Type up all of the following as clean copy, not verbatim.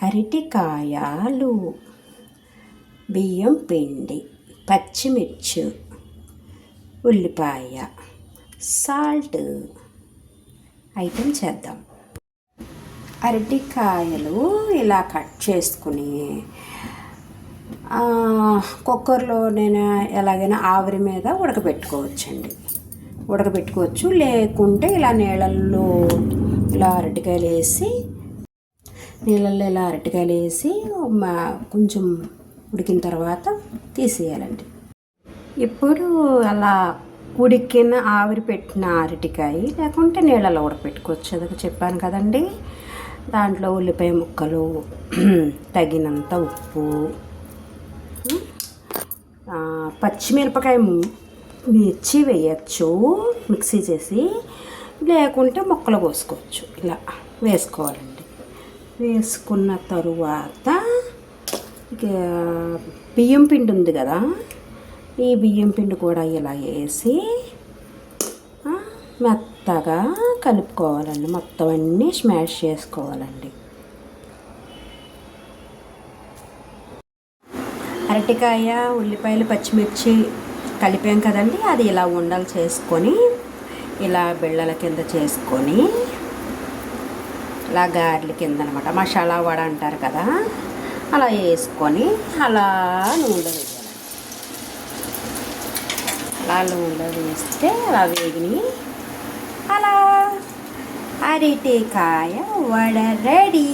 అరటికాయలు, బియ్యం పిండి, పచ్చిమిర్చి, ఉల్లిపాయ, సాల్ట్ ఐటెం చేద్దాం. అరటికాయలు ఇలా కట్ చేసుకుని కుక్కర్లో నేను ఎలాగైనా ఆవిరి మీద ఉడకబెట్టుకోవచ్చు. లేకుంటే ఇలా నీళ్ళల్లో ఇలా అరటికాయలు వేసి కొంచెం ఉడికిన తర్వాత తీసేయాలండి. ఇప్పుడు అలా ఉడికిన ఆవిరి పెట్టిన అరటికాయ లేకుంటే నీళ్ళలో ఉడకబెట్టుకోవచ్చు. అది చెప్పాను కదండి. దాంట్లో ఉల్లిపాయ ముక్కలు, తగినంత ఉప్పు, పచ్చిమిరపకాయ మిర్చి వేయచ్చు మిక్సీ చేసి, లేకుంటే ముక్కలు కోసుకోవచ్చు. ఇలా వేసుకోవాలండి. వేసుకున్న తరువాత బియ్యం పిండి ఉంది కదా, ఈ బియ్యం పిండి కూడా ఇలా వేసి మెత్తగా కలుపుకోవాలండి. మొత్తం అన్నీ స్మాష్ చేసుకోవాలండి. అరటికాయ, ఉల్లిపాయలు, పచ్చిమిర్చి కలిపాం కదండి, అది ఇలా ఉండలు చేసుకొని ఇలా బిళ్ళల కింద చేసుకొని ఇలా గారెల కింద అనమాట, మసాలా వడ అంటారు కదా, అలా వేసుకొని అలా నూనెలో వేయాలి. అలా నూనెలో వేస్తే అలా వేగిని అలా అరటికాయ వడ రెడీ.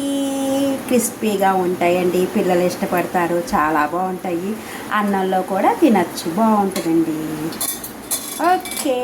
క్రిస్పీగా ఉంటాయండి, పిల్లలు ఇష్టపడతారు, చాలా బాగుంటాయి. అన్నంలో కూడా తినచ్చు, బాగుంటుందండి. ఓకే.